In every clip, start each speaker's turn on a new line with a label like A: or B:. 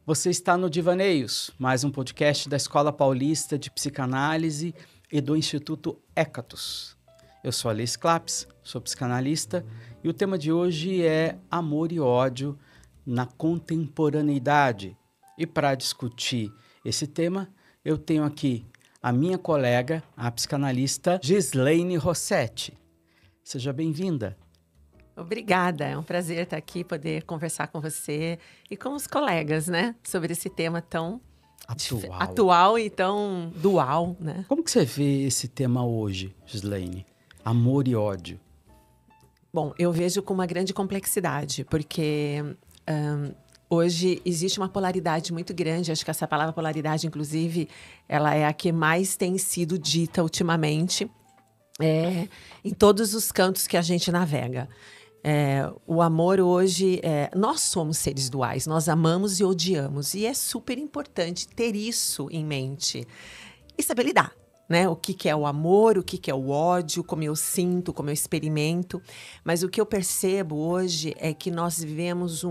A: Você está no Divaneios, mais um podcast da Escola Paulista de Psicanálise e do Instituto Hécatos. Eu sou Alice Claps, sou psicanalista e o tema de hoje é amor e ódio na contemporaneidade. E para discutir esse tema, eu tenho aqui a minha colega, a psicanalista Gislaine Rossetti. Seja bem-vinda.
B: Obrigada, é um prazer estar aqui, poder conversar com você e com os colegas, né? Sobre esse tema tão atual e tão dual, né?
A: Como que você vê esse tema hoje, Gislaine? Amor e ódio.
B: Bom, eu vejo com uma grande complexidade, porque hoje existe uma polaridade muito grande. Acho que essa palavra polaridade, inclusive, ela é a que mais tem sido dita ultimamente em todos os cantos que a gente navega. O amor hoje, nós somos seres duais, nós amamos e odiamos, e é super importante ter isso em mente e saber lidar, né? O que é o amor, o que é o ódio, como eu sinto, como eu experimento. Mas o que eu percebo hoje é que nós vivemos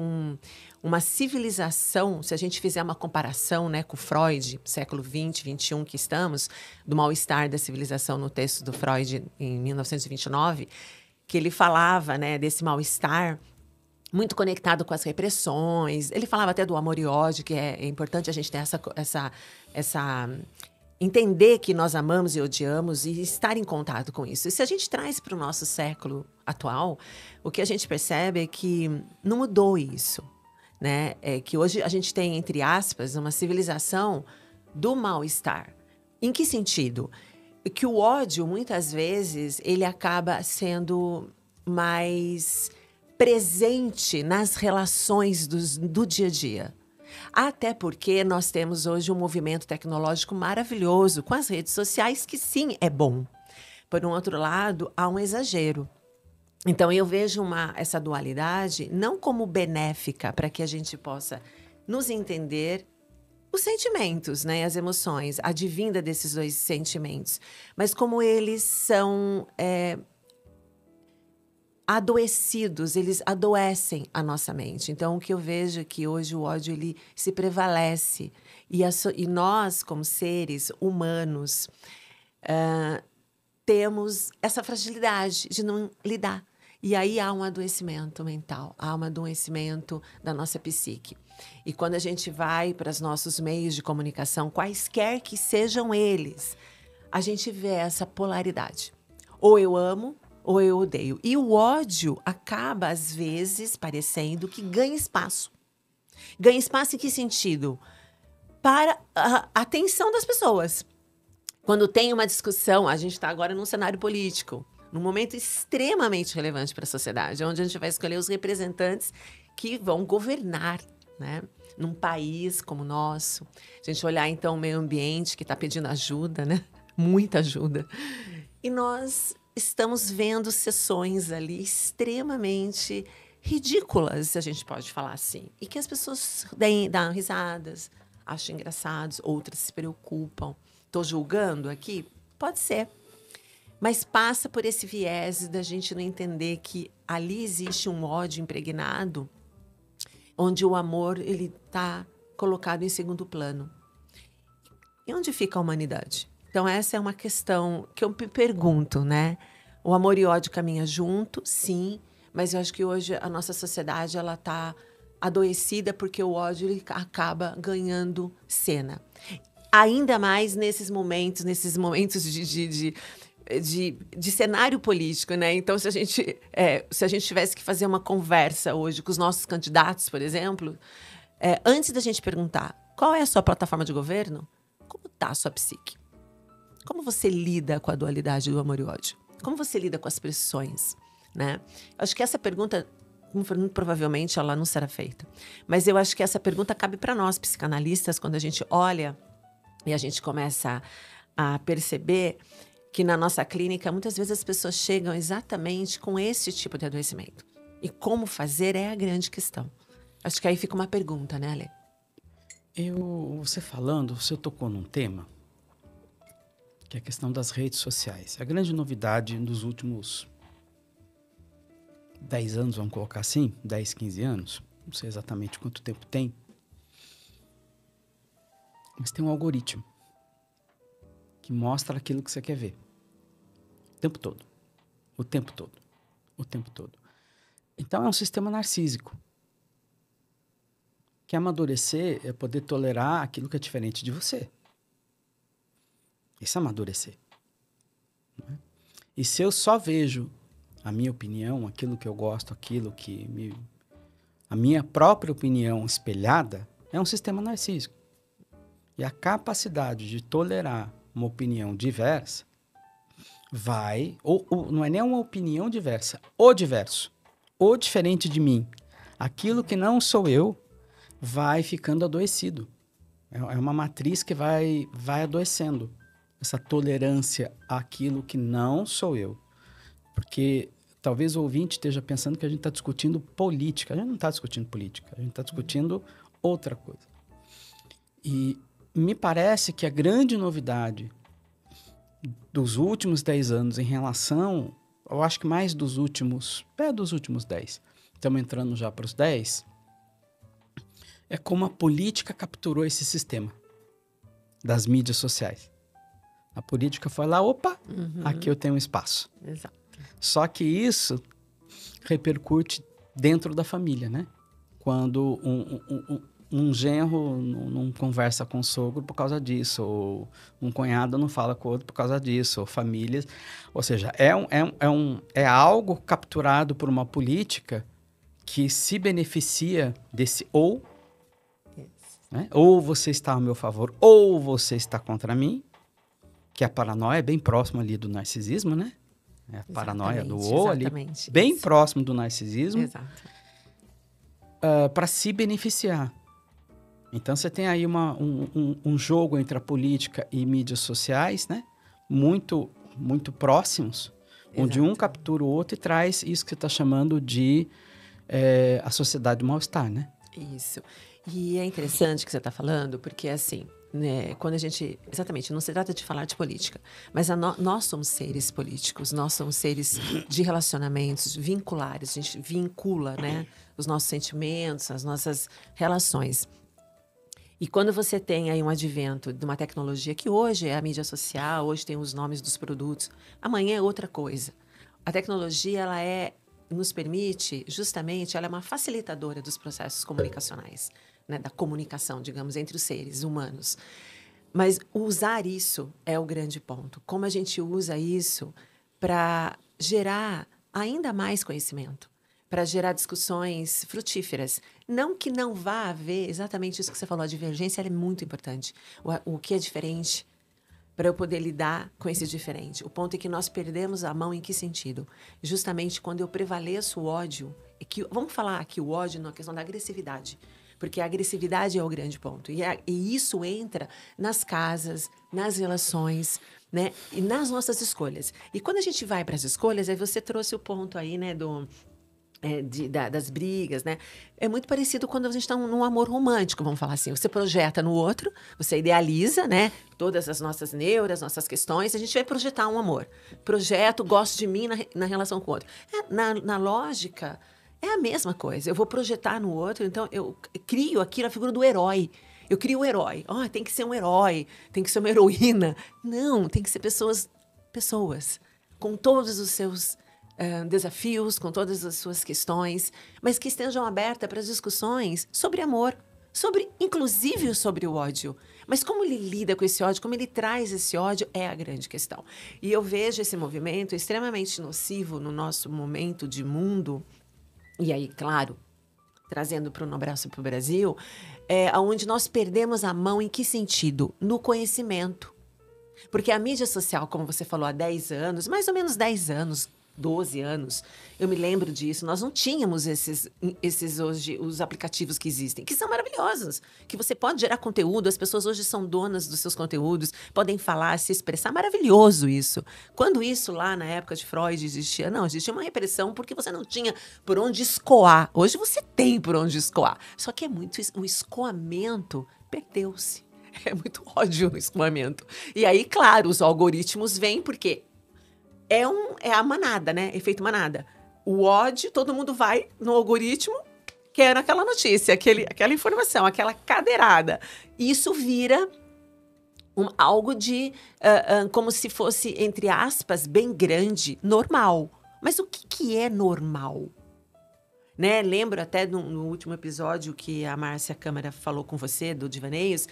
B: uma civilização, se a gente fizer uma comparação, né, com Freud, século XX, XXI que estamos, do mal-estar da civilização no texto do Freud em 1929, que ele falava, né, desse mal-estar muito conectado com as repressões. Ele falava até do amor e ódio, que é importante a gente ter essa entender que nós amamos e odiamos e estar em contato com isso. E se a gente traz para o nosso século atual, o que a gente percebe é que não mudou isso, né? É que hoje a gente tem, entre aspas, uma civilização do mal-estar. Em que sentido? Que o ódio, muitas vezes, ele acaba sendo mais presente nas relações do dia a dia. Até porque nós temos hoje um movimento tecnológico maravilhoso com as redes sociais, que sim, é bom. Por um outro lado, há um exagero. Então, eu vejo essa dualidade não como benéfica para que a gente possa nos entender os sentimentos, né, as emoções, a advinda desses dois sentimentos, mas como eles são adoecidos, eles adoecem a nossa mente. Então, o que eu vejo é que hoje o ódio ele se prevalece e nós, como seres humanos, temos essa fragilidade de não lidar. E aí há um adoecimento mental, há um adoecimento da nossa psique. E quando a gente vai para os nossos meios de comunicação, quaisquer que sejam eles, a gente vê essa polaridade. Ou eu amo, ou eu odeio. E o ódio acaba, às vezes, parecendo que ganha espaço. Ganha espaço em que sentido? Para a atenção das pessoas. Quando tem uma discussão, a gente está agora num cenário político, num momento extremamente relevante para a sociedade, onde a gente vai escolher os representantes que vão governar, né? Num país como o nosso. A gente olhar, então, o meio ambiente, que está pedindo ajuda, né? Muita ajuda. E nós estamos vendo sessões ali extremamente ridículas, se a gente pode falar assim. E que as pessoas dão risadas, acham engraçados, outras se preocupam. Estou julgando aqui? Pode ser. Mas passa por esse viés da gente não entender que ali existe um ódio impregnado, onde o amor ele está colocado em segundo plano. E onde fica a humanidade? Então, essa é uma questão que eu me pergunto, né? O amor e o ódio caminham junto, sim, mas eu acho que hoje a nossa sociedade ela está adoecida porque o ódio ele acaba ganhando cena. Ainda mais nesses momentos de cenário político, né? Então, se a gente tivesse que fazer uma conversa hoje com os nossos candidatos, por exemplo, antes da gente perguntar qual é a sua plataforma de governo, como está a sua psique? Como você lida com a dualidade do amor e ódio? Como você lida com as pressões, né? Acho que essa pergunta, muito provavelmente, ela não será feita. Mas eu acho que essa pergunta cabe para nós, psicanalistas, quando a gente olha e a gente começa a perceber que na nossa clínica, muitas vezes as pessoas chegam exatamente com esse tipo de adoecimento. E como fazer é a grande questão. Acho que aí fica uma pergunta, né, Ale?
A: Você falando, você tocou num tema que é a questão das redes sociais. A grande novidade nos últimos 10 anos, vamos colocar assim, 10, 15 anos, não sei exatamente quanto tempo tem, Mas tem um algoritmo que mostra aquilo que você quer ver. O tempo todo. O tempo todo. O tempo todo. Então, é um sistema narcísico. Que amadurecer é poder tolerar aquilo que é diferente de você. Isso é amadurecer. Não é? E se eu só vejo a minha opinião, aquilo que eu gosto, aquilo que a minha própria opinião espelhada, é um sistema narcísico. E a capacidade de tolerar uma opinião diversa não é nem uma opinião diversa, o diverso, o diferente de mim. Aquilo que não sou eu vai ficando adoecido. É uma matriz que vai adoecendo. Essa tolerância àquilo que não sou eu. Porque talvez o ouvinte esteja pensando que a gente está discutindo política. A gente não está discutindo política, a gente está discutindo outra coisa. E me parece que a grande novidade dos últimos 10 anos em relação, eu acho que mais dos últimos 10, estamos entrando já para os 10, é como a política capturou esse sistema das mídias sociais. A política foi lá, opa, aqui eu tenho um espaço.
B: Exato.
A: Só que isso repercute dentro da família, né? Quando um genro não conversa com o sogro por causa disso, ou um cunhado não fala com o outro por causa disso, ou famílias. Ou seja, é algo capturado por uma política que se beneficia desse ou, né? Ou você está ao meu favor, ou você está contra mim, que a paranoia é bem próxima ali do narcisismo, né? É a paranoia do ou ali, bem próximo do narcisismo, para se beneficiar. Então, você tem aí um jogo entre a política e mídias sociais, né? Muito, muito próximos, onde um captura o outro e traz isso que você está chamando de a sociedade do mal-estar, né?
B: Isso. E é interessante que você está falando, porque assim, né, quando a gente... Exatamente, não se trata de falar de política, mas nós somos seres políticos, nós somos seres de relacionamentos vinculares, a gente vincula, né, os nossos sentimentos, as nossas relações. E quando você tem aí um advento de uma tecnologia que hoje é a mídia social, hoje tem os nomes dos produtos, amanhã é outra coisa. A tecnologia, ela nos permite, justamente, ela é uma facilitadora dos processos comunicacionais, né, da comunicação, digamos, entre os seres humanos. Mas usar isso é o grande ponto. Como a gente usa isso para gerar ainda mais conhecimento, para gerar discussões frutíferas. Não que não vá haver exatamente isso que você falou, a divergência ela é muito importante. O que é diferente, para eu poder lidar com esse diferente. O ponto é que nós perdemos a mão em que sentido? Justamente quando eu prevaleço o ódio, vamos falar aqui o ódio na questão da agressividade, porque a agressividade é o grande ponto. E isso entra nas casas, nas relações, né, e nas nossas escolhas. E quando a gente vai para as escolhas, aí você trouxe o ponto aí, né, das brigas, né? É muito parecido quando a gente está num amor romântico, vamos falar assim. Você projeta no outro, você idealiza, né? Todas as nossas neuras, nossas questões, a gente vai projetar um amor. Projeto, gosto de mim na relação com o outro. Na lógica, é a mesma coisa. Eu vou projetar no outro, então eu crio aqui a figura do herói. Eu crio o herói. Tem que ser um herói, tem que ser uma heroína. Não, tem que ser pessoas com todos os seus desafios, com todas as suas questões, mas que estejam abertas para as discussões sobre amor, inclusive sobre o ódio. Mas como ele lida com esse ódio, como ele traz esse ódio, é a grande questão. E eu vejo esse movimento extremamente nocivo no nosso momento de mundo, e aí, claro, trazendo para o No Abraço para o Brasil, onde nós perdemos a mão em que sentido? No conhecimento. Porque a mídia social, como você falou, há 10 anos, mais ou menos 10 anos, 12 anos, eu me lembro disso, nós não tínhamos esses hoje, os aplicativos que existem, que são maravilhosos, que você pode gerar conteúdo, as pessoas hoje são donas dos seus conteúdos, podem falar, se expressar, maravilhoso isso. Quando isso lá na época de Freud existia? Não, existia uma repressão porque você não tinha por onde escoar. Hoje você tem por onde escoar, só que o escoamento perdeu-se. É muito ódio o escoamento. E aí, claro, os algoritmos vêm porque é a manada, né? Efeito manada. O ódio, todo mundo vai no algoritmo, quer aquela notícia, aquela informação, aquela cadeirada. Isso vira Algo de, como se fosse, entre aspas, bem grande, normal. Mas o que é normal? Né? Lembro até no último episódio que a Márcia Câmara falou com você, do Divaneios,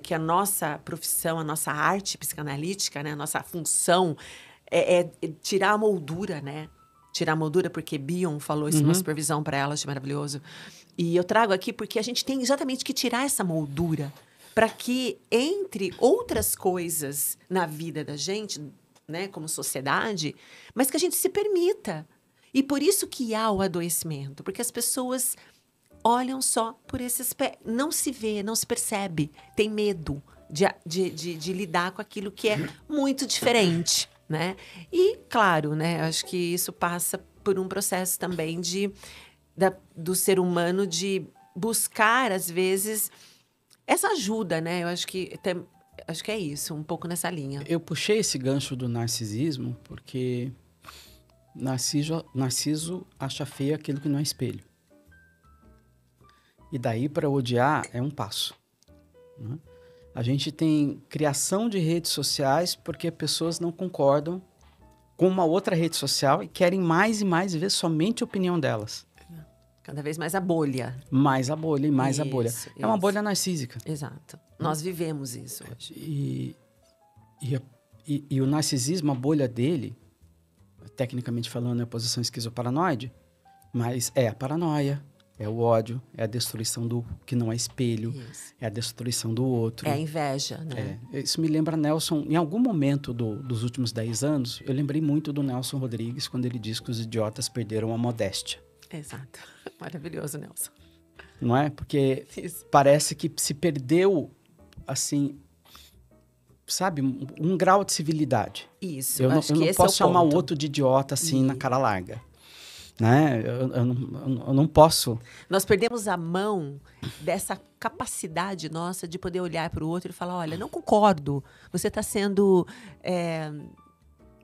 B: que a nossa profissão, a nossa arte psicanalítica, né? A nossa função é tirar a moldura, né? Tirar a moldura, porque Bion falou isso numa supervisão para ela, achei maravilhoso. E eu trago aqui porque a gente tem exatamente que tirar essa moldura para que, entre outras coisas na vida da gente, né, como sociedade, mas que a gente se permita. E por isso que há o adoecimento, porque as pessoas olham só por esse aspecto, não se vê, não se percebe, tem medo de lidar com aquilo que é muito diferente, né? E, claro, né, acho que isso passa por um processo também do ser humano de buscar, às vezes, essa ajuda, né? Eu acho que é isso, um pouco nessa linha.
A: Eu puxei esse gancho do narcisismo porque Narciso acha feio aquilo que não é espelho. E daí para odiar é um passo. Né? A gente tem criação de redes sociais porque pessoas não concordam com uma outra rede social e querem mais e mais ver somente a opinião delas.
B: Cada vez mais a bolha.
A: Mais a bolha e mais a bolha. É uma bolha narcísica.
B: Exato. Nós vivemos isso hoje.
A: E o narcisismo, a bolha dele, tecnicamente falando, é a posição esquizoparanoide, mas é a paranoia, é o ódio, é a destruição do que não é espelho, é a destruição do outro.
B: É a inveja, né?
A: Isso me lembra Nelson, em algum momento dos últimos 10 anos, eu lembrei muito do Nelson Rodrigues quando ele diz que os idiotas perderam a modéstia.
B: Exato. Maravilhoso, Nelson.
A: Não é? Porque parece que se perdeu, assim, sabe, um grau de civilidade.
B: Isso,
A: eu não posso chamar o outro de idiota, assim, na cara larga. Né? Eu não posso.
B: Nós perdemos a mão dessa capacidade nossa de poder olhar para o outro e falar, olha, não concordo, você está sendo...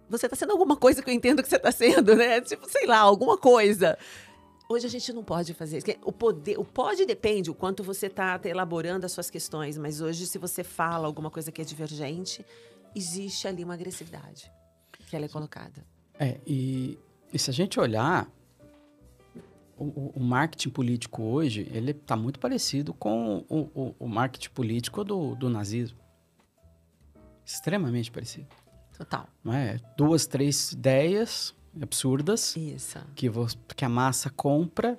B: Você está sendo alguma coisa que eu entendo que você está sendo, né? Tipo, sei lá, alguma coisa. Hoje a gente não pode fazer isso. O pode depende o quanto você está elaborando as suas questões, mas hoje, se você fala alguma coisa que é divergente, existe ali uma agressividade que ela é colocada.
A: E se a gente olhar, o marketing político hoje, ele está muito parecido com o marketing político do nazismo. Extremamente parecido.
B: Total.
A: Não é? 2, 3 ideias absurdas.
B: Isso.
A: Que a massa compra,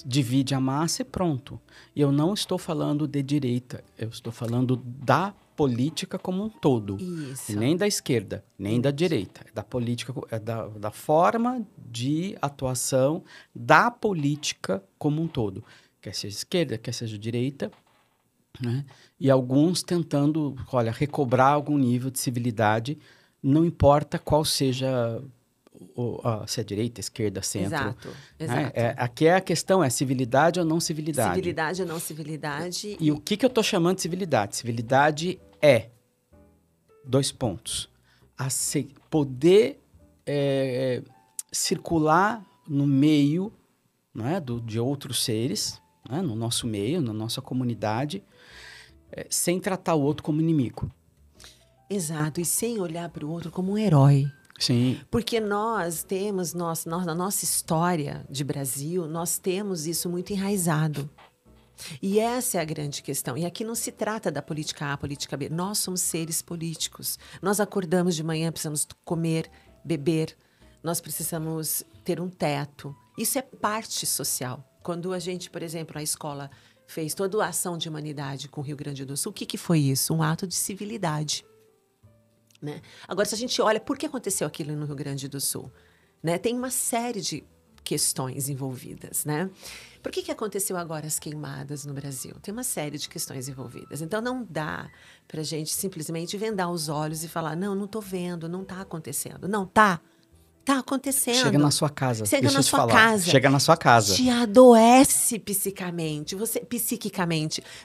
A: divide a massa e pronto. E eu não estou falando de direita, eu estou falando da política como um todo.
B: Isso.
A: E nem da esquerda, nem da direita. É da política, é da forma de atuação da política como um todo. Quer seja esquerda, quer seja direita. Né? E alguns tentando, recobrar algum nível de civilidade, não importa qual seja... se é direita, esquerda, centro.
B: Exato.
A: Aqui a questão é civilidade ou não civilidade.
B: Civilidade ou não civilidade.
A: E o que eu estou chamando de civilidade? Civilidade é, 2 pontos, poder circular no meio, né, de outros seres, né, no nosso meio, na nossa comunidade, sem tratar o outro como inimigo.
B: Exato, e sem olhar para o outro como um herói.
A: Sim.
B: Porque nós temos, na nossa história de Brasil, nós temos isso muito enraizado. E essa é a grande questão. E aqui não se trata da política A, política B. Nós somos seres políticos. Nós acordamos de manhã, precisamos comer, beber. Nós precisamos ter um teto. Isso é parte social. Quando a gente, por exemplo, na escola fez toda a ação de humanidade com o Rio Grande do Sul, o que foi isso? Um ato de civilidade. Né? Agora, se a gente olha, por que aconteceu aquilo no Rio Grande do Sul? Né? Tem uma série de questões envolvidas, né? Por que aconteceu agora as queimadas no Brasil? Tem uma série de questões envolvidas. Então, não dá para a gente simplesmente vendar os olhos e falar, não estou vendo, não está acontecendo. Não, tá acontecendo.
A: Chega na sua casa.
B: Chega na sua casa.
A: Chega na sua casa.
B: Te adoece psiquicamente.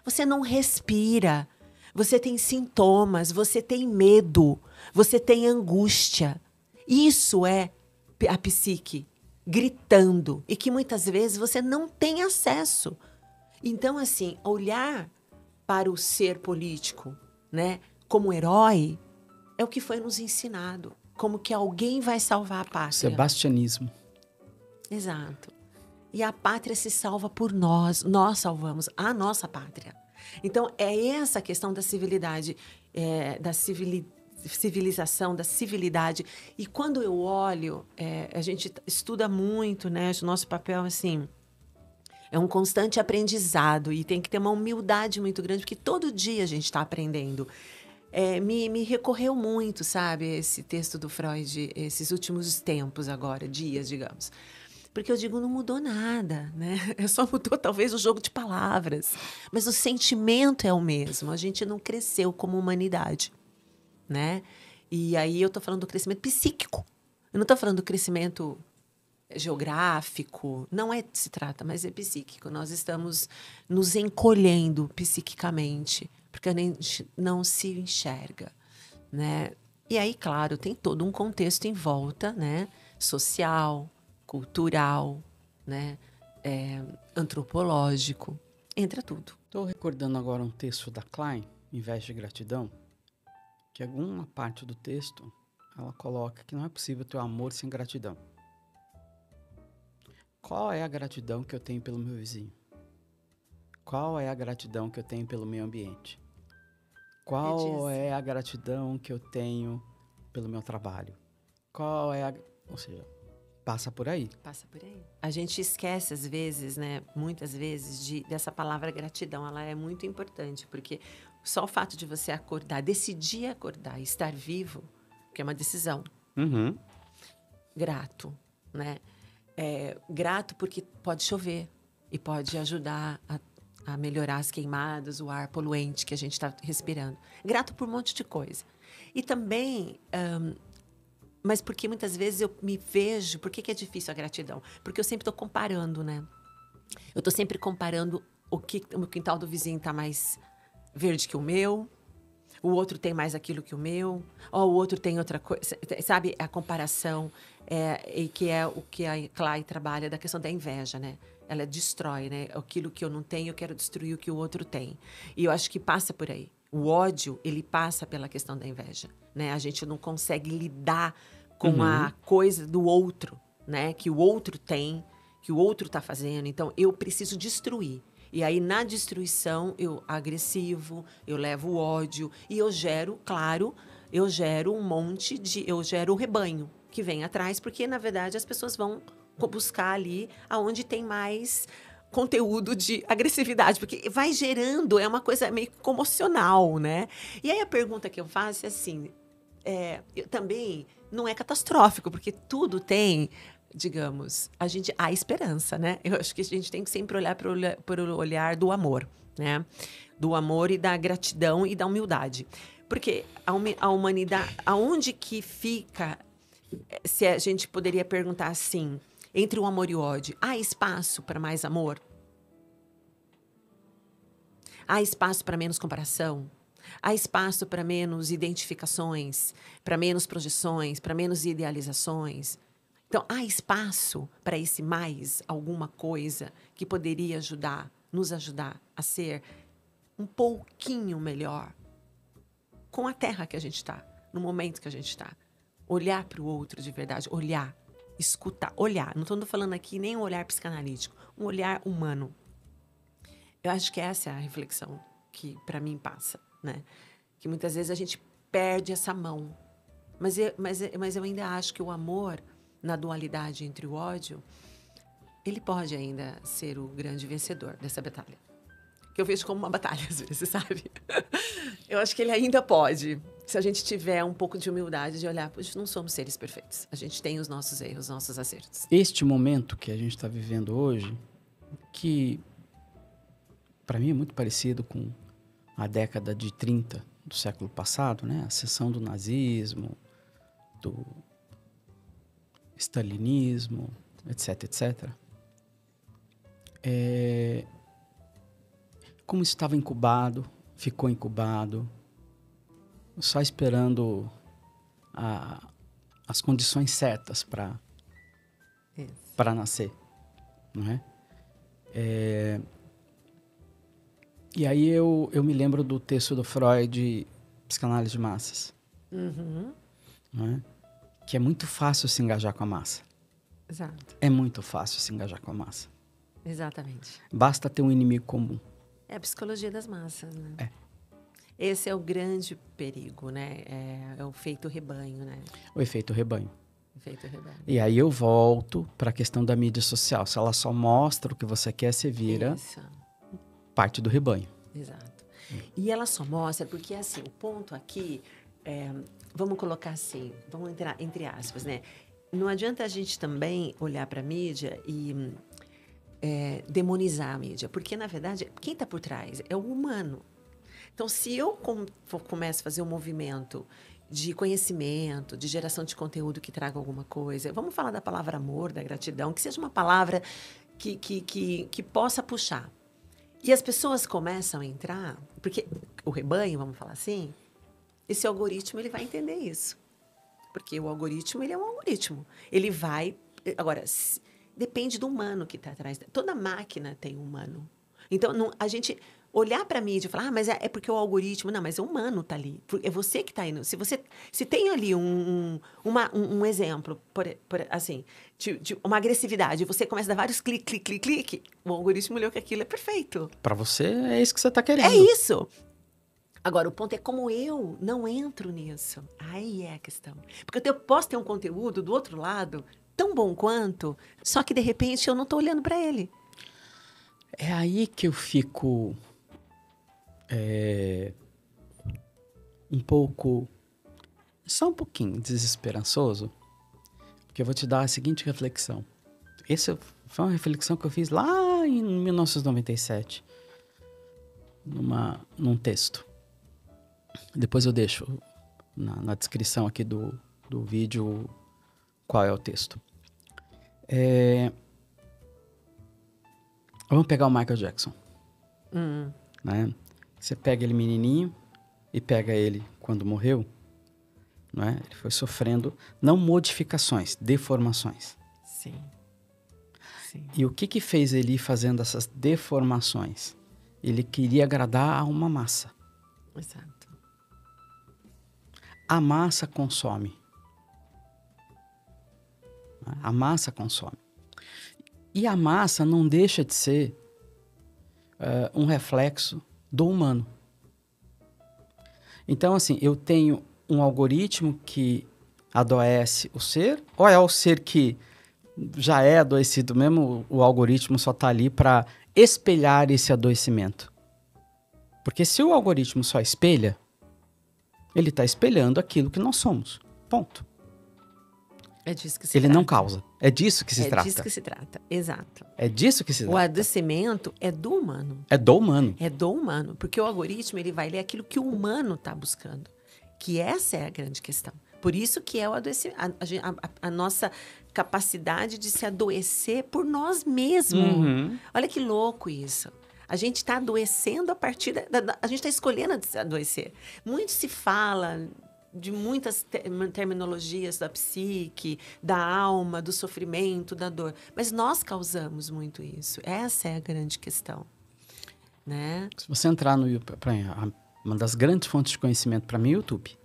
B: Você não respira. Você tem sintomas, você tem medo, você tem angústia. Isso é a psique gritando e que muitas vezes você não tem acesso. Então, assim, olhar para o ser político né, como herói, é o que foi nos ensinado. Como que alguém vai salvar a pátria.
A: Sebastianismo.
B: Exato. E a pátria se salva por nós. Nós salvamos a nossa pátria. Então, é essa questão da civilidade, civilização, da civilidade. E quando eu olho, a gente estuda muito, né? O nosso papel, assim, é um constante aprendizado. E tem que ter uma humildade muito grande, porque todo dia a gente está aprendendo. Me recorreu muito, sabe, esse texto do Freud, esses últimos tempos agora, dias, digamos. Porque eu digo, não mudou nada, né? Só mudou talvez o jogo de palavras. Mas o sentimento é o mesmo. A gente não cresceu como humanidade, né? E aí eu tô falando do crescimento psíquico. Eu não tô falando do crescimento geográfico. Não se trata, mas é psíquico. Nós estamos nos encolhendo psiquicamente, porque a gente não se enxerga, né? E aí, claro, tem todo um contexto em volta, né? Social, cultural, né? Antropológico, entra tudo.
A: Estou recordando agora um texto da Klein, Inveja e Gratidão, que alguma parte do texto ela coloca que não é possível ter amor sem gratidão. Qual é a gratidão que eu tenho pelo meu vizinho? Qual é a gratidão que eu tenho pelo meio ambiente? Qual é a gratidão que eu tenho pelo meu trabalho? Qual é a... Ou seja, passa por aí.
B: Passa por aí. A gente esquece, às vezes, né? Muitas vezes, dessa palavra gratidão. Ela é muito importante, porque só o fato de você acordar, decidir acordar e estar vivo, que é uma decisão.
A: Uhum.
B: Grato, né? Grato porque pode chover e pode ajudar a melhorar as queimadas, o ar poluente que a gente está respirando. Grato por um monte de coisa. E também... mas porque muitas vezes eu me vejo... Por que é difícil a gratidão? Porque eu sempre estou comparando, né? Eu estou sempre comparando o quintal do vizinho está mais verde que o meu, o outro tem mais aquilo que o meu, ou o outro tem outra coisa. Sabe, a comparação, e que é o que a Klein trabalha da questão da inveja, né? Ela destrói, né? Aquilo que eu não tenho, eu quero destruir o que o outro tem. E eu acho que passa por aí. O ódio, ele passa pela questão da inveja, né? A gente não consegue lidar com a coisa do outro, né? Que o outro tem, que o outro está fazendo. Então, eu preciso destruir. E aí, na destruição, eu agressivo, eu levo o ódio e eu gero, claro, eu gero um monte de... Eu gero o rebanho que vem atrás, porque, na verdade, as pessoas vão buscar ali aonde tem mais conteúdo de agressividade, porque vai gerando, é uma coisa meio comocional, né? E aí a pergunta que eu faço é assim, também não é catastrófico, porque tudo tem, digamos, há esperança, né? Eu acho que a gente tem que sempre olhar para o olhar do amor, né? Do amor e da gratidão e da humildade. Porque a humanidade, aonde que fica, se a gente poderia perguntar assim, entre o amor e o ódio, há espaço para mais amor? Há espaço para menos comparação? Há espaço para menos identificações, para menos projeções, para menos idealizações? Então, há espaço para esse mais alguma coisa que poderia nos ajudar a ser um pouquinho melhor com a terra que a gente está, no momento que a gente está. Olhar para o outro de verdade, olhar. Escutar, olhar. Não estou falando aqui nem um olhar psicanalítico, um olhar humano. Eu acho que essa é a reflexão que, para mim, passa, né? Que muitas vezes a gente perde essa mão. Mas eu ainda acho que o amor, na dualidade entre o ódio, ele pode ainda ser o grande vencedor dessa batalha. Que eu vejo como uma batalha, às vezes, sabe? Eu acho que ele ainda pode. Se a gente tiver um pouco de humildade de olhar, poxa, não somos seres perfeitos. A gente tem os nossos erros, os nossos acertos.
A: Este momento que a gente está vivendo hoje, que para mim é muito parecido com a década de 30 do século passado, né? A ascensão do nazismo, do stalinismo, etc, etc. Como estava incubado, ficou incubado, só esperando as condições certas para nascer, não é? E aí eu me lembro do texto do Freud psicanálise de massas.
B: Uhum.
A: Não é? Que é muito fácil se engajar com a massa.
B: Exato.
A: É muito fácil se engajar com a massa.
B: Exatamente.
A: Basta ter um inimigo comum.
B: É a psicologia das massas, né?
A: É.
B: Esse é o grande perigo, né? É o efeito rebanho, né?
A: O efeito rebanho.
B: Efeito rebanho.
A: E aí eu volto para a questão da mídia social. Se ela só mostra o que você quer, você vira
B: Isso.
A: parte do rebanho.
B: Exato. E ela só mostra porque, assim, o ponto aqui, vamos colocar assim, vamos entrar entre aspas, né? Não adianta a gente também olhar para a mídia e demonizar a mídia, porque, na verdade, quem está por trás é o humano. Então, se eu começo a fazer um movimento de conhecimento, de geração de conteúdo que traga alguma coisa, vamos falar da palavra amor, da gratidão, que seja uma palavra que possa puxar. E as pessoas começam a entrar, porque o rebanho, vamos falar assim, esse algoritmo ele vai entender isso. Porque o algoritmo, ele é um algoritmo. Ele vai... Agora, depende do humano que está atrás. Toda máquina tem um humano. Então, a gente olhar para a mídia e falar, mas é porque o algoritmo... Não, mas o humano está ali. É você que está indo. Se tem ali um exemplo, assim, de uma agressividade, você começa a dar vários clique, o algoritmo olhou que aquilo é perfeito.
A: Para você, é isso que você está querendo.
B: É isso. Agora, o ponto é como eu não entro nisso. Aí é a questão. Porque eu posso ter um conteúdo do outro lado tão bom quanto, só que, de repente, eu não estou olhando para ele.
A: É aí que eu fico um pouco, só um pouquinho desesperançoso, porque eu vou te dar a seguinte reflexão. Essa foi uma reflexão que eu fiz lá em 1997, num texto. Depois eu deixo na descrição aqui do vídeo qual é o texto. Vamos pegar o Michael Jackson. Né? Você pega ele menininho e pega ele quando morreu. Né? Ele foi sofrendo, não modificações, deformações.
B: Sim.
A: E o que fez ele ir fazendo essas deformações? Ele queria agradar a uma massa.
B: Exato.
A: A massa consome. A massa consome. E a massa não deixa de ser um reflexo do humano. Então, assim, eu tenho um algoritmo que adoece o ser, ou é o ser que já é adoecido mesmo, o algoritmo só está ali para espelhar esse adoecimento? Porque se o algoritmo só espelha, ele está espelhando aquilo que nós somos. Ponto.
B: É disso que se
A: Ele
B: trata.
A: não causa. É disso que se trata.
B: É disso que se trata, exato.
A: É disso que se trata.
B: O adoecimento é do humano.
A: É do humano.
B: É do humano, porque o algoritmo ele vai ler aquilo que o humano está buscando. Que essa é a grande questão. Por isso que é o adoecimento, a nossa capacidade de se adoecer por nós mesmos.
A: Uhum.
B: Olha que louco isso. A gente está adoecendo a partir a gente está escolhendo adoecer. Muito se fala de muitas terminologias da psique, da alma, do sofrimento, da dor. Mas nós causamos muito isso. Essa é a grande questão. Né?
A: Se você entrar no YouTube, uma das grandes fontes de conhecimento para mim é o YouTube.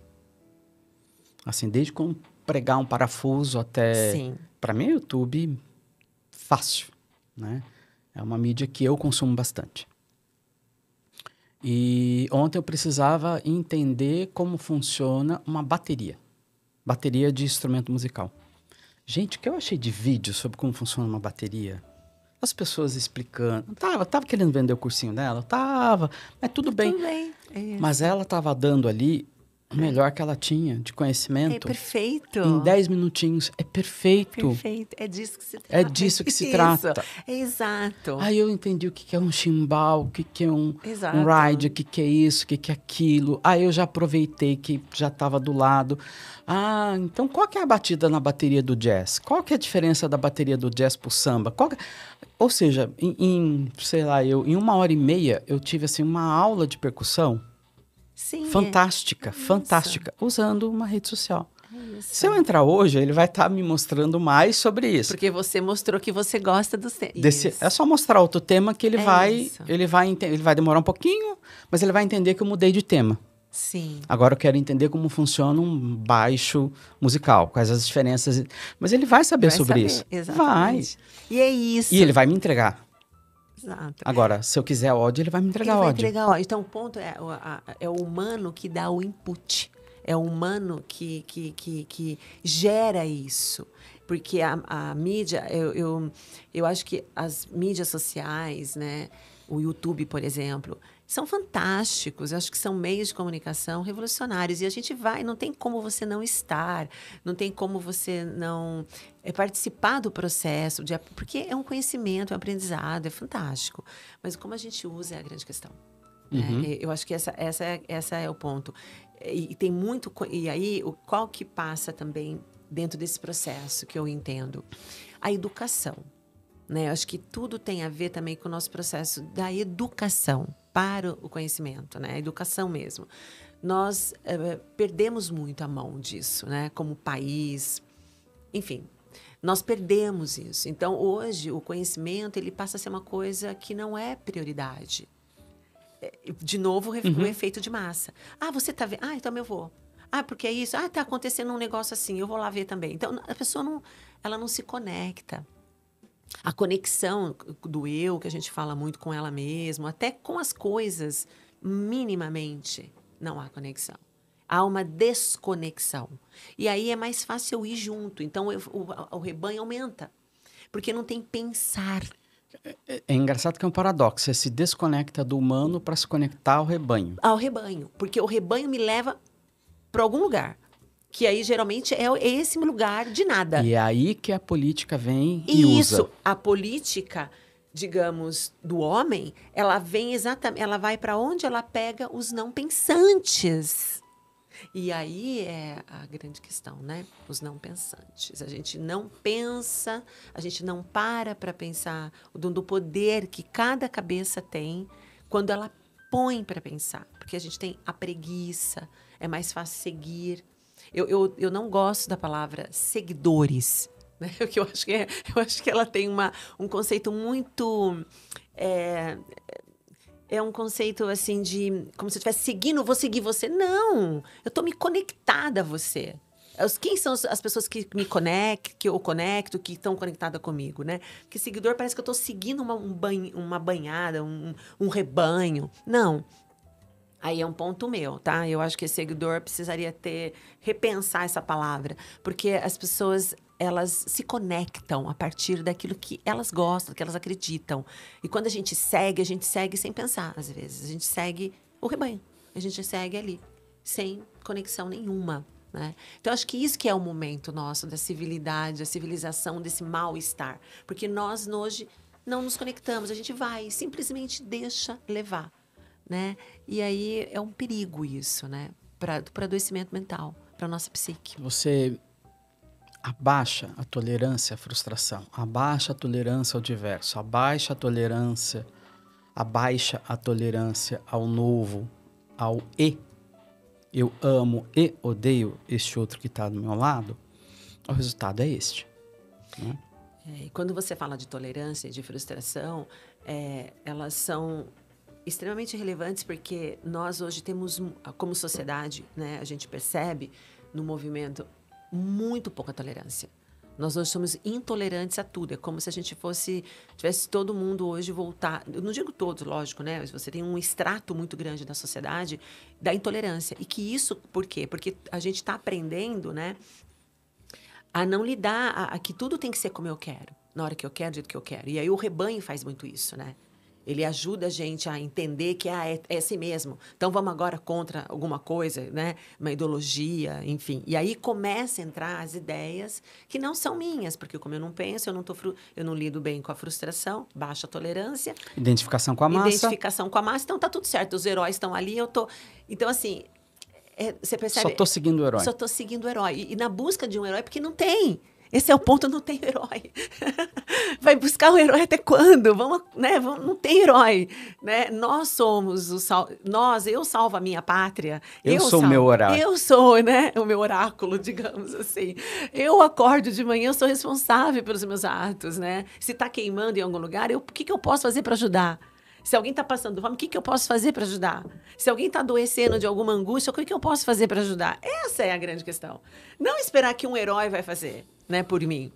A: Assim, desde como pregar um parafuso até...
B: Sim.
A: Para mim é o YouTube fácil, né? É uma mídia que eu consumo bastante. E ontem eu precisava entender como funciona uma bateria. Bateria de instrumento musical. Gente, o que eu achei de vídeo sobre como funciona uma bateria? As pessoas explicando. Tava querendo vender o cursinho dela? Tava. Mas tudo bem.
B: Tudo bem. É.
A: Mas ela estava dando ali o melhor que ela tinha de conhecimento.
B: É perfeito.
A: Em 10 minutinhos. É perfeito.
B: Perfeito. É disso que se trata.
A: É disso que se trata.
B: É exato.
A: Aí eu entendi o que é um chimbal, o que é um
B: Exato.
A: ride, o que é isso, o que é aquilo. Aí eu já aproveitei que já estava do lado. Ah, então qual que é a batida na bateria do jazz? Qual que é a diferença da bateria do jazz pro samba? Ou seja, em 1h30 eu tive assim uma aula de percussão.
B: Sim,
A: Fantástica,
B: isso.
A: fantástica, usando uma rede social.
B: É isso.
A: Se eu entrar hoje, ele vai estar me mostrando mais sobre isso.
B: Porque você mostrou que você gosta do
A: É só mostrar outro tema que ele
B: É
A: vai
B: isso.
A: ele vai demorar um pouquinho, mas ele vai entender que eu mudei de tema.
B: Sim.
A: Agora eu quero entender como funciona um baixo musical, quais as diferenças. Mas ele vai saber sobre isso.
B: Exatamente.
A: Vai.
B: E é isso.
A: E ele vai me entregar.
B: Exato.
A: Agora, se eu quiser ódio, ele vai me entregar
B: Ele vai
A: ódio.
B: entregar ódio. Então, o ponto é o humano que dá o input. É o humano que gera isso. Porque a mídia, eu acho que as mídias sociais, né, o YouTube, por exemplo, são fantásticos. Eu acho que são meios de comunicação revolucionários. E a gente não tem como você não estar, não tem como você não participar do processo, porque é um conhecimento, é um aprendizado, é fantástico. Mas como a gente usa é a grande questão. Né? Eu acho que essa é o ponto. E tem muito. E aí, qual que passa também dentro desse processo que eu entendo? A educação. Né? Eu acho que tudo tem a ver também com o nosso processo da educação para o conhecimento, né? A educação mesmo. Nós perdemos muito a mão disso, né? Como país. Enfim, nós perdemos isso. Então, hoje, o conhecimento ele passa a ser uma coisa que não é prioridade. De novo, o efeito de massa. Ah, você está vendo? Ah, então eu vou. Ah, porque é isso. Ah, está acontecendo um negócio assim, eu vou lá ver também. Então, a pessoa ela não se conecta. A conexão do eu, que a gente fala muito com ela mesma, até com as coisas, minimamente, não há conexão. Há uma desconexão. E aí é mais fácil eu ir junto. Então, o rebanho aumenta. Porque não tem pensar.
A: É engraçado que é um paradoxo. Você se desconecta do humano para se conectar ao rebanho.
B: Ao rebanho. Porque o rebanho me leva para algum lugar. Que aí, geralmente, é esse lugar de nada.
A: E é aí que a política vem e usa.
B: Isso. A política, digamos, do homem, ela vem exatamente... Ela vai para onde ela pega os não pensantes. E aí é a grande questão, né? Os não pensantes. A gente não pensa, a gente não para pensar do poder que cada cabeça tem quando ela põe para pensar. Porque a gente tem a preguiça, é mais fácil seguir. Eu não gosto da palavra seguidores, né? Porque eu acho que ela tem um conceito muito... É um conceito, assim, de... Como se eu estivesse seguindo, vou seguir você. Não! Eu estou me conectada a você. Quem são as pessoas que me conectam, que eu conecto, que estão conectadas comigo, né? Porque seguidor parece que eu estou seguindo uma banhada, um rebanho. Não. Aí é um ponto meu, tá? Eu acho que esse seguidor precisaria repensar essa palavra. Porque as pessoas, elas se conectam a partir daquilo que elas gostam, que elas acreditam. E quando a gente segue sem pensar, às vezes. A gente segue o rebanho. A gente segue ali, sem conexão nenhuma, né? Então, acho que isso que é o momento nosso da civilidade, da civilização, desse mal-estar. Porque nós, hoje, não nos conectamos. A gente vai, simplesmente deixa levar. Né? E aí é um perigo isso, né? Para o adoecimento mental, para a nossa psique.
A: Você abaixa a tolerância à frustração, abaixa a tolerância ao diverso, abaixa a tolerância ao novo, ao e. Eu amo e odeio este outro que está do meu lado. O resultado é este. Né?
B: E quando você fala de tolerância e de frustração, elas são extremamente relevantes porque nós hoje temos, como sociedade, né, a gente percebe no movimento muito pouca tolerância. Nós hoje somos intolerantes a tudo. É como se a gente tivesse todo mundo hoje voltar... Eu não digo todos, lógico, né? Mas você tem um extrato muito grande da sociedade da intolerância. E que isso, por quê? Porque a gente está aprendendo, né, a não lidar, a que tudo tem que ser como eu quero, na hora que eu quero, do jeito que eu quero. E aí o rebanho faz muito isso, né? Ele ajuda a gente a entender que é assim mesmo. Então, vamos agora contra alguma coisa, né? Uma ideologia, enfim. E aí começa a entrar as ideias que não são minhas, porque como eu não penso, eu não lido bem com a frustração, baixa tolerância.
A: Identificação com a massa.
B: Identificação com a massa. Então, tá tudo certo. Os heróis estão ali, eu tô... Então, assim, você percebe...
A: Só tô seguindo o herói.
B: Só tô seguindo o herói. E na busca de um herói, porque não tem... Esse é o ponto, não tem herói. Vai buscar o herói até quando? Não tem herói. Né? Nós somos eu salvo a minha pátria.
A: Eu sou o meu oráculo.
B: Eu sou, né, o meu oráculo, digamos assim. Eu acordo de manhã, eu sou responsável pelos meus atos. Né? Se está queimando em algum lugar, o que eu posso fazer para ajudar? Se alguém está passando fome, o que eu posso fazer para ajudar? Se alguém está adoecendo de alguma angústia, o que eu posso fazer para ajudar? Essa é a grande questão. Não esperar que um herói vai fazer, né, por mim.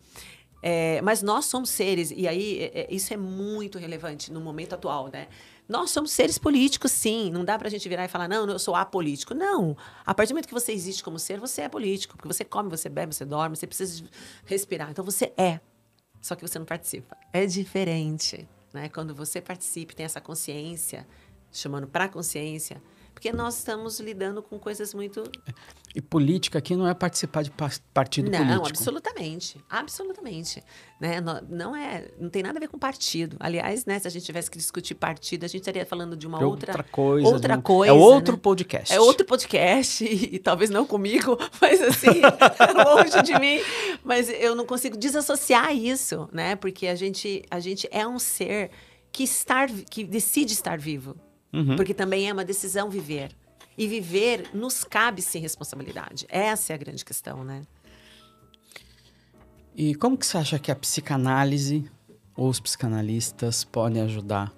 B: Mas nós somos seres, e aí isso é muito relevante no momento atual, né? Nós somos seres políticos, sim. Não dá pra gente virar e falar, não, eu sou apolítico. Não. A partir do momento que você existe como ser, você é político. Porque você come, você bebe, você dorme, você precisa respirar. Então, você é. Só que você não participa. É diferente, né? Quando você participa, tem essa consciência, chamando pra consciência, porque nós estamos lidando com coisas muito...
A: E política aqui não é participar de partido político.
B: Não, absolutamente. Absolutamente. Né? Não tem nada a ver com partido. Aliás, né, se a gente tivesse que discutir partido, a gente estaria falando de uma outra coisa.
A: É outro podcast.
B: É outro podcast, e talvez não comigo, mas assim, longe de mim. Mas eu não consigo desassociar isso, né? Porque a gente é um ser que decide estar vivo. Uhum. Porque também é uma decisão viver. E viver nos cabe sem responsabilidade. Essa é a grande questão, né?
A: E como que você acha que a psicanálise ou os psicanalistas podem ajudar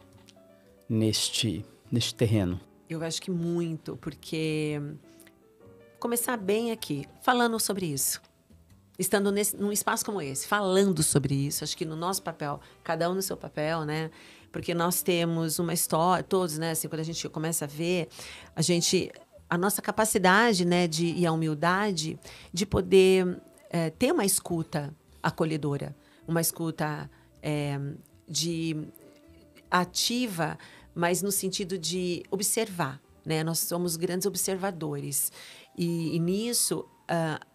A: neste terreno?
B: Eu acho que muito, porque começar bem aqui, falando sobre isso. Estando num espaço como esse, falando sobre isso. Acho que no nosso papel, cada um no seu papel, né? Porque nós temos uma história, todos, né? Assim, quando a gente começa a ver, a nossa capacidade, né? E a humildade de poder ter uma escuta acolhedora, uma escuta ativa, mas no sentido de observar, né? Nós somos grandes observadores. E nisso,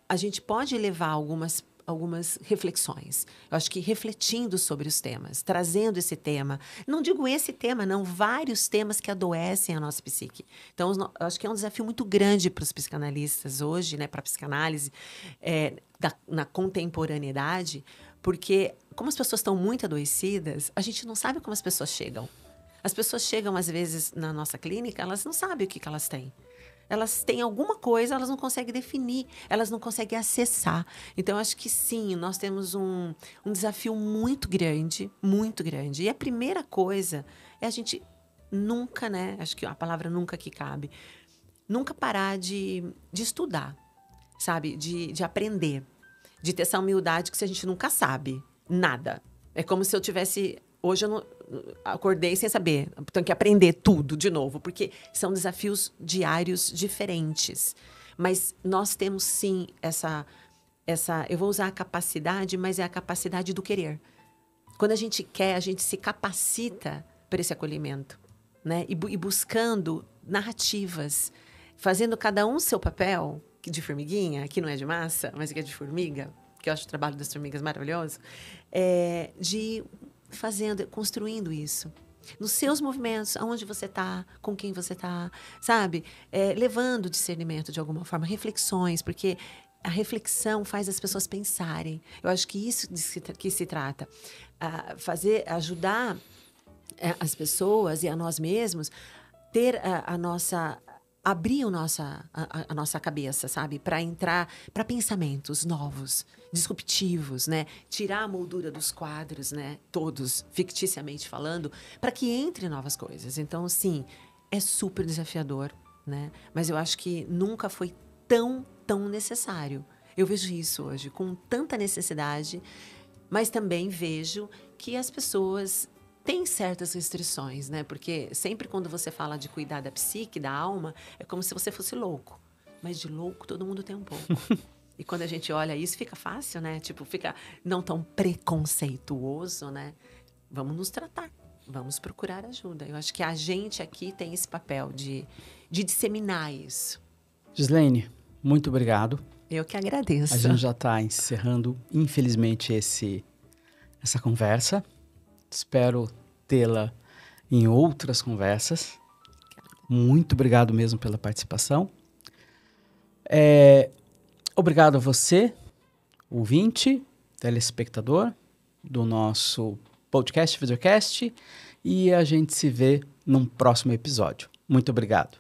B: a gente pode levar algumas reflexões. Eu acho que refletindo sobre os temas, trazendo esse tema. Não digo esse tema, não. Vários temas que adoecem a nossa psique. Então, eu acho que é um desafio muito grande para os psicanalistas hoje, né, para a psicanálise, na contemporaneidade, porque como as pessoas estão muito adoecidas, a gente não sabe como as pessoas chegam. As pessoas chegam, às vezes, na nossa clínica, elas não sabem o que elas têm. Elas têm alguma coisa, elas não conseguem definir, elas não conseguem acessar. Então, acho que sim, nós temos um desafio muito grande, muito grande. E a primeira coisa é a gente nunca, né? Acho que a palavra nunca que cabe. Nunca parar de estudar, sabe? De aprender. De ter essa humildade que a gente nunca sabe nada. É como se eu tivesse... Hoje eu não acordei sem saber. Tenho que aprender tudo de novo, porque são desafios diários diferentes. Mas nós temos, sim, essa... Eu vou usar a capacidade, mas é a capacidade do querer. Quando a gente quer, a gente se capacita para esse acolhimento, né? E buscando narrativas, fazendo cada um seu papel, de formiguinha, que não é de massa, mas que é de formiga, que eu acho o trabalho das formigas maravilhoso, construindo isso. Nos seus movimentos, aonde você está, com quem você está, sabe? Levando discernimento de alguma forma, reflexões, porque a reflexão faz as pessoas pensarem. Eu acho que isso que se trata. Ajudar as pessoas e a nós mesmos ter abrir a nossa cabeça, sabe? Para entrar para pensamentos novos, disruptivos, né? Tirar a moldura dos quadros, né? Todos, ficticiamente falando, para que entre novas coisas. Então, sim, é super desafiador, né? Mas eu acho que nunca foi tão necessário. Eu vejo isso hoje, com tanta necessidade, mas também vejo que as pessoas... Tem certas restrições, né? Porque sempre quando você fala de cuidar da psique, da alma, é como se você fosse louco. Mas de louco todo mundo tem um pouco. E quando a gente olha isso, fica fácil, né? Tipo, fica não tão preconceituoso, né? Vamos nos tratar, vamos procurar ajuda. Eu acho que a gente aqui tem esse papel de disseminar isso.
A: Gislaine, muito obrigado.
B: Eu que agradeço.
A: A gente já está encerrando, infelizmente, essa conversa. Espero tê-la em outras conversas. Muito obrigado mesmo pela participação. Obrigado a você, ouvinte, telespectador do nosso podcast, videocast. E a gente se vê num próximo episódio. Muito obrigado.